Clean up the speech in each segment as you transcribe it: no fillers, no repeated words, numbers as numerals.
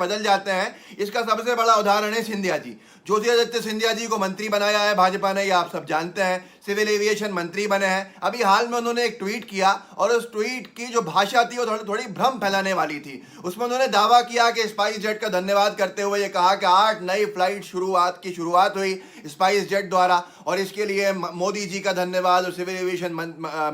बदल जाते हैं। इसका सबसे बड़ा उदाहरण है सिंधिया जी। ज्योतिरादित्य सिंधिया जी को मंत्री बनाया है भाजपा ने, ये आप सब जानते हैं। सिविल एविएशन मंत्री बने हैं। अभी हाल में उन्होंने एक ट्वीट किया और उस ट्वीट की जो भाषा थी वो थोड़ी भ्रम फैलाने वाली थी। उसमें उन्होंने दावा किया कि स्पाइस जेट का धन्यवाद करते हुए ये कहा कि 8 नई फ्लाइट की शुरुआत हुई स्पाइस जेट द्वारा और इसके लिए मोदी जी का धन्यवाद और सिविल एविएशन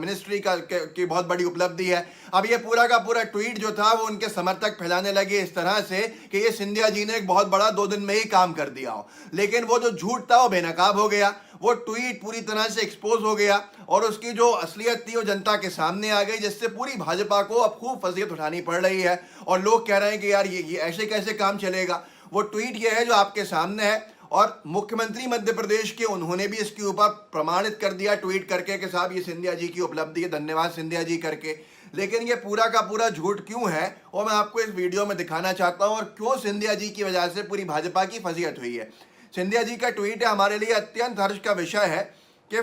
मिनिस्ट्री की बहुत बड़ी उपलब्धि है। अब ये पूरा का पूरा ट्वीट जो था वो उनके समर्थक फैलाने लगे इस तरह से कि ये सिंधिया जी ने एक बहुत बड़ा 2 दिन में ही काम कर दिया हो। लेकिन वो जो झूठ था वो बेनकाब हो गया, वो ट्वीट पूरी तरह से एक्सपोज हो गया और उसकी जो असलियत थी वो जनता के सामने आ गई, जिससे पूरी भाजपा को अब खूब फजीयत उठानी पड़ रही है और लोग कह रहे हैं कि यार ये ऐसे कैसे काम चलेगा। वो ट्वीट ये है जो आपके सामने है और मुख्यमंत्री मध्य प्रदेश के उन्होंने भी इसके ऊपर प्रमाणित कर दिया ट्वीट करके कि साहब ये सिंधिया जी की उपलब्धि है, धन्यवाद सिंधिया जी करके। लेकिन ये पूरा का पूरा झूठ क्यों है वो मैं आपको इस वीडियो में दिखाना चाहता हूं और क्यों सिंधिया जी की वजह से पूरी भाजपा की फजीयत हुई है। सिंधिया जी का ट्वीट है, हमारे लिए अत्यंत हर्ष का विषय है कि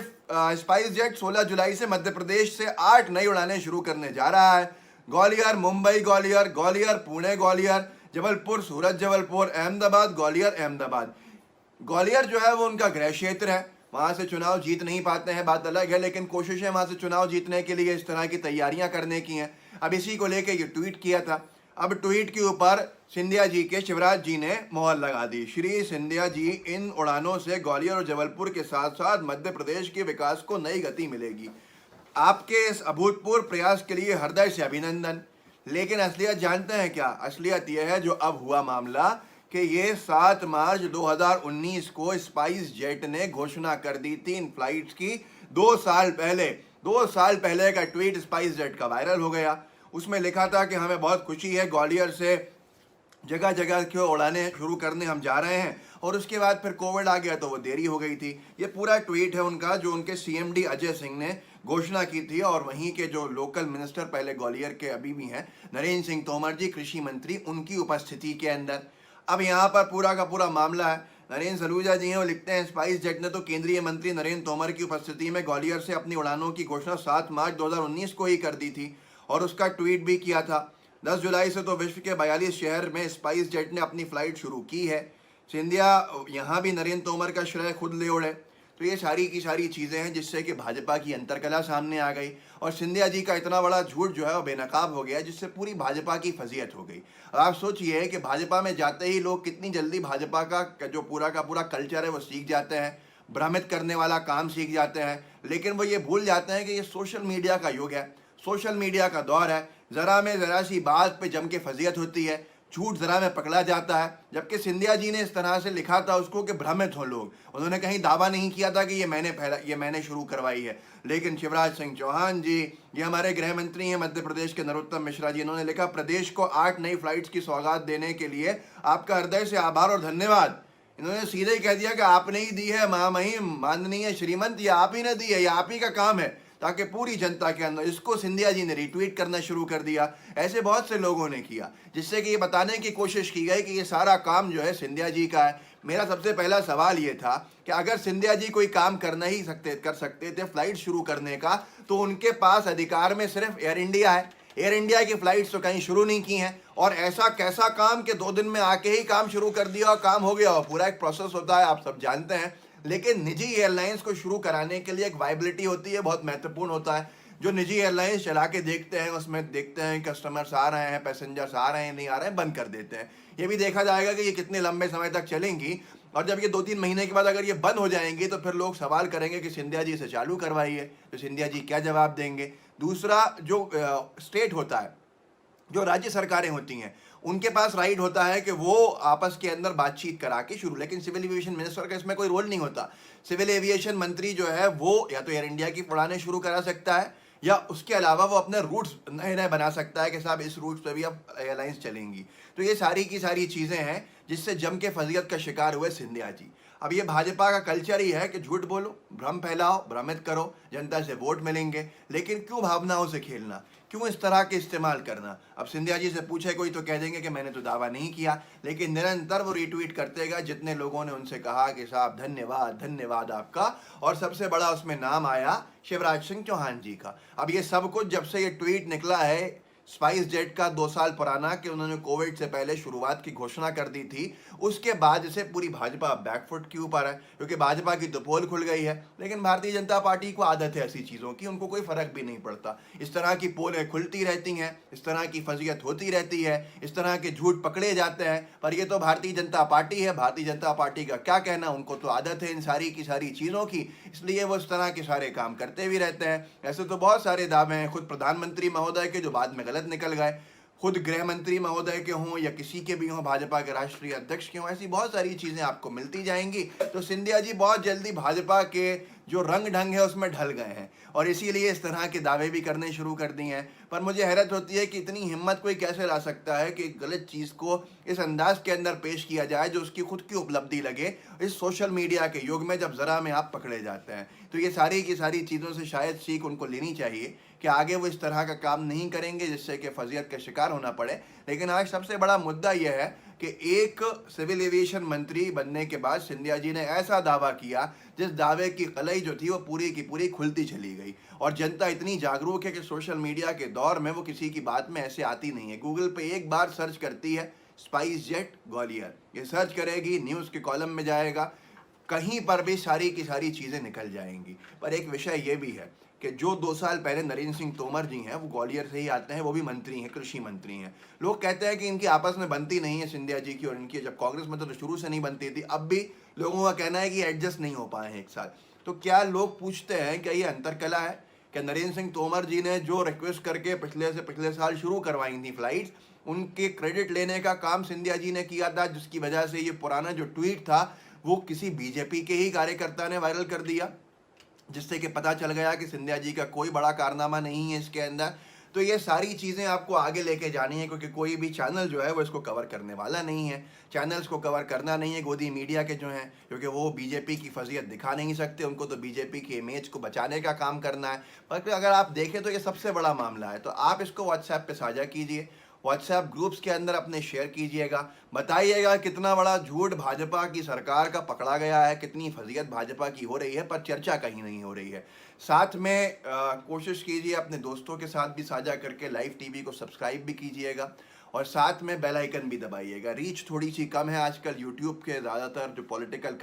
स्पाइस जेट 16 जुलाई से मध्य प्रदेश से 8 नई उड़ानें शुरू करने जा रहा है। ग्वालियर मुंबई ग्वालियर, ग्वालियर पुणे ग्वालियर, जबलपुर सूरत जबलपुर, अहमदाबाद ग्वालियर अहमदाबाद। ग्वालियर जो है वो उनका गृह क्षेत्र है, वहाँ से चुनाव जीत नहीं पाते हैं बात अलग है, लेकिन कोशिशें वहाँ से चुनाव जीतने के लिए इस तरह की तैयारियां करने की हैं। अब इसी को लेके ये ट्वीट किया था। अब ट्वीट के ऊपर सिंधिया जी के शिवराज जी ने मोहर लगा दी। श्री सिंधिया जी, इन उड़ानों से ग्वालियर और जबलपुर के साथ साथ मध्य प्रदेश के विकास को नई गति मिलेगी। आपके इस अभूतपूर्व प्रयास के लिए हृदय से अभिनंदन। लेकिन असलियत जानते हैं क्या? असलियत यह है जो अब हुआ मामला कि ये 7 मार्च 2019 को स्पाइस जेट ने घोषणा कर दी 3 फ्लाइट्स की। 2 साल पहले का ट्वीट स्पाइस जेट का वायरल हो गया। उसमें लिखा था कि हमें बहुत खुशी है, ग्वालियर से जगह जगह की उड़ानें शुरू करने हम जा रहे हैं। और उसके बाद फिर कोविड आ गया तो वो देरी हो गई थी। ये पूरा ट्वीट है उनका जो उनके सीएमडी अजय सिंह ने घोषणा की थी और वहीं के जो लोकल मिनिस्टर पहले ग्वालियर के अभी भी हैं नरेंद्र सिंह तोमर जी, कृषि मंत्री, उनकी उपस्थिति के अंदर। अब यहाँ पर पूरा का पूरा मामला है, नरेंद्र सलूजा जी हैं, वो लिखते हैं स्पाइस जेट ने तो केंद्रीय मंत्री नरेंद्र तोमर की उपस्थिति में ग्वालियर से अपनी उड़ानों की घोषणा 7 मार्च 2019 को ही कर दी थी और उसका ट्वीट भी किया था। 10 जुलाई से तो विश्व के 42 शहर में स्पाइस जेट ने अपनी फ्लाइट शुरू की है। सिंधिया यहाँ भी नरेंद्र तोमर का श्रेय खुद ले उड़े। तो ये सारी की सारी चीज़ें हैं जिससे कि भाजपा की अंतरकला सामने आ गई और सिंधिया जी का इतना बड़ा झूठ जो है वो बेनकाब हो गया, जिससे पूरी भाजपा की फजीयत हो गई। अब आप सोचिए कि भाजपा में जाते ही लोग कितनी जल्दी भाजपा का जो पूरा का पूरा कल्चर है वो सीख जाते हैं, भ्रमित करने वाला काम सीख जाते हैं। लेकिन वो ये भूल जाते हैं कि ये सोशल मीडिया का युग है, सोशल मीडिया का दौर है। ज़रा सी बात पे जम के फजीयत होती है, झूठ ज़रा में पकड़ा जाता है। जबकि सिंधिया जी ने इस तरह से लिखा था उसको कि भ्रमित हो लोग, उन्होंने कहीं दावा नहीं किया था कि ये मैंने शुरू करवाई है। लेकिन शिवराज सिंह चौहान जी, ये हमारे गृह मंत्री हैं मध्य प्रदेश के नरोत्तम मिश्रा जी, इन्होंने लिखा प्रदेश को 8 नई फ्लाइट्स की सौगात देने के लिए आपका हृदय से आभार और धन्यवाद। इन्होंने सीधे ही कह दिया कि आपने ही दी है महामहिम माननीय श्रीमंत, ये आप ही ने दी है, ये आप ही का काम है, ताकि पूरी जनता के अंदर। इसको सिंधिया जी ने रीट्वीट करना शुरू कर दिया। ऐसे बहुत से लोगों ने किया, जिससे कि ये बताने की कोशिश की गई कि ये सारा काम जो है सिंधिया जी का है। मेरा सबसे पहला सवाल ये था कि अगर सिंधिया जी कोई काम कर सकते थे फ्लाइट शुरू करने का, तो उनके पास अधिकार में सिर्फ एयर इंडिया है। एयर इंडिया की फ्लाइट्स तो कहीं शुरू नहीं की हैं और ऐसा कैसा काम कि 2 दिन में आके ही काम शुरू कर दिया और काम हो गया। और पूरा एक प्रोसेस होता है, आप सब जानते हैं। लेकिन निजी एयरलाइंस को शुरू कराने के लिए एक वायबिलिटी होती है, बहुत महत्वपूर्ण होता है। जो निजी एयरलाइंस चला के देखते हैं, उसमें देखते हैं कस्टमर्स आ रहे हैं, पैसेंजर्स आ रहे हैं, नहीं आ रहे हैं, बंद कर देते हैं। ये भी देखा जाएगा कि ये कितने लंबे समय तक चलेंगी और जब ये 2-3 महीने के बाद अगर ये बंद हो जाएंगी तो फिर लोग सवाल करेंगे कि सिंधिया जी से चालू करवाइए, तो सिंधिया जी क्या जवाब देंगे। दूसरा, जो स्टेट होता है, जो राज्य सरकारें होती हैं, उनके पास राइट होता है कि वो आपस के अंदर बातचीत करा के शुरू, लेकिन सिविल एविएशन मिनिस्टर का इसमें कोई रोल नहीं होता। सिविल एविएशन मंत्री जो है वो या तो एयर इंडिया की उड़ानें शुरू करा सकता है या उसके अलावा वो अपने रूट्स नए नए बना सकता है कि साहब इस रूट पे भी अब एयरलाइंस चलेंगी। तो ये सारी की सारी चीज़ें हैं जिससे जम के फजीयत का शिकार हुए सिंधिया जी। अब ये भाजपा का कल्चर ही है कि झूठ बोलो, भ्रम फैलाओ, भ्रमित करो, जनता से वोट मिलेंगे। लेकिन क्यों भावनाओं से खेलना, क्यों इस तरह के इस्तेमाल करना। अब सिंधिया जी से पूछे कोई तो कह देंगे कि मैंने तो दावा नहीं किया, लेकिन निरंतर वो रीट्वीट करते गए जितने लोगों ने उनसे कहा कि साहब धन्यवाद धन्यवाद आपका, और सबसे बड़ा उसमें नाम आया शिवराज सिंह चौहान जी का। अब ये सब कुछ जब से ये ट्वीट निकला है स्पाइस जेट का 2 साल पुराना कि उन्होंने कोविड से पहले शुरुआत की घोषणा कर दी थी। उसके बाद से पूरी भाजपा बैकफुट के ऊपर है, क्योंकि भाजपा की तो पोल खुल गई है। लेकिन भारतीय जनता पार्टी को आदत है ऐसी चीज़ों की, उनको कोई फर्क भी नहीं पड़ता। इस तरह की पोलें खुलती रहती हैं, इस तरह की फजीयत होती रहती है, इस तरह के झूठ पकड़े जाते हैं, पर ये तो भारतीय जनता पार्टी है। भारतीय जनता पार्टी का क्या कहना, उनको तो आदत है इन सारी की सारी चीज़ों की, इसलिए वो इस तरह के सारे काम करते भी रहते हैं। ऐसे तो बहुत सारे दावे हैं खुद प्रधानमंत्री महोदय के जो बाद में गलत निकल गए, खुद गृह मंत्री महोदय के हों या किसी के भी हों, भाजपा के राष्ट्रीय अध्यक्ष के हों, ऐसी बहुत सारी चीज़ें आपको मिलती जाएंगी। तो सिंधिया जी बहुत जल्दी भाजपा के जो रंग ढंग है उसमें ढल गए हैं और इसीलिए इस तरह के दावे भी करने शुरू कर दिए हैं। पर मुझे हैरत होती है कि इतनी हिम्मत कोई कैसे ला सकता है कि एक गलत चीज़ को इस अंदाज के अंदर पेश किया जाए जो उसकी खुद की उपलब्धि लगे इस सोशल मीडिया के युग में, जब ज़रा में आप पकड़े जाते हैं। तो ये सारी की सारी चीज़ों से शायद सीख उनको लेनी चाहिए कि आगे वो इस तरह का काम नहीं करेंगे जिससे कि फजीयत का शिकार होना पड़े। लेकिन आज सबसे बड़ा मुद्दा यह है कि एक सिविल एविएशन मंत्री बनने के बाद सिंधिया जी ने ऐसा दावा किया जिस दावे की कलई जो थी वो पूरी की पूरी खुलती चली गई। और जनता इतनी जागरूक है कि सोशल मीडिया के दौर में वो किसी की बात में ऐसे आती नहीं है। गूगल पे एक बार सर्च करती है स्पाइस जेट ग्वालियर, ये सर्च करेगी, न्यूज़ के कॉलम में जाएगा, कहीं पर भी सारी की सारी चीज़ें निकल जाएंगी। पर एक विषय ये भी है कि जो 2 साल पहले नरेंद्र सिंह तोमर जी हैं वो ग्वालियर से ही आते हैं, वो भी मंत्री हैं, कृषि मंत्री हैं। लोग कहते हैं कि इनकी आपस में बनती नहीं है सिंधिया जी की और इनकी, जब कांग्रेस में तो शुरू से नहीं बनती थी, अब भी लोगों का कहना है कि एडजस्ट नहीं हो पाए हैं एक साथ। तो क्या लोग पूछते हैं क्या ये अंतरकला है? क्या नरेंद्र सिंह तोमर जी ने जो रिक्वेस्ट करके पिछले साल शुरू करवाई थी फ्लाइट्स, उनके क्रेडिट लेने का काम सिंधिया जी ने किया था, जिसकी वजह से ये पुराना जो ट्वीट था वो किसी बीजेपी के ही कार्यकर्ता ने वायरल कर दिया, जिससे कि पता चल गया कि सिंधिया जी का कोई बड़ा कारनामा नहीं है इसके अंदर। तो ये सारी चीज़ें आपको आगे लेके जानी है, क्योंकि कोई भी चैनल जो है वो इसको कवर करने वाला नहीं है। चैनल्स को कवर करना नहीं है गोदी मीडिया के जो हैं, क्योंकि वो बीजेपी की फजीयत दिखा नहीं सकते, उनको तो बीजेपी की इमेज को बचाने का काम करना है। पर अगर आप देखें तो ये सबसे बड़ा मामला है। तो आप इसको व्हाट्सएप पे साझा कीजिए, व्हाट्सएप ग्रुप्स के अंदर अपने शेयर कीजिएगा, बताइएगा कितना बड़ा झूठ भाजपा की सरकार का पकड़ा गया है, कितनी फजीयत भाजपा की हो रही है, पर चर्चा कहीं नहीं हो रही है। साथ में कोशिश कीजिए अपने दोस्तों के साथ भी साझा करके लाइव टीवी को सब्सक्राइब भी कीजिएगा और साथ में बेल आइकन भी दबाइएगा। रीच थोड़ी सी कम है आजकल यूट्यूब के ज़्यादातर जो पॉलिटिकल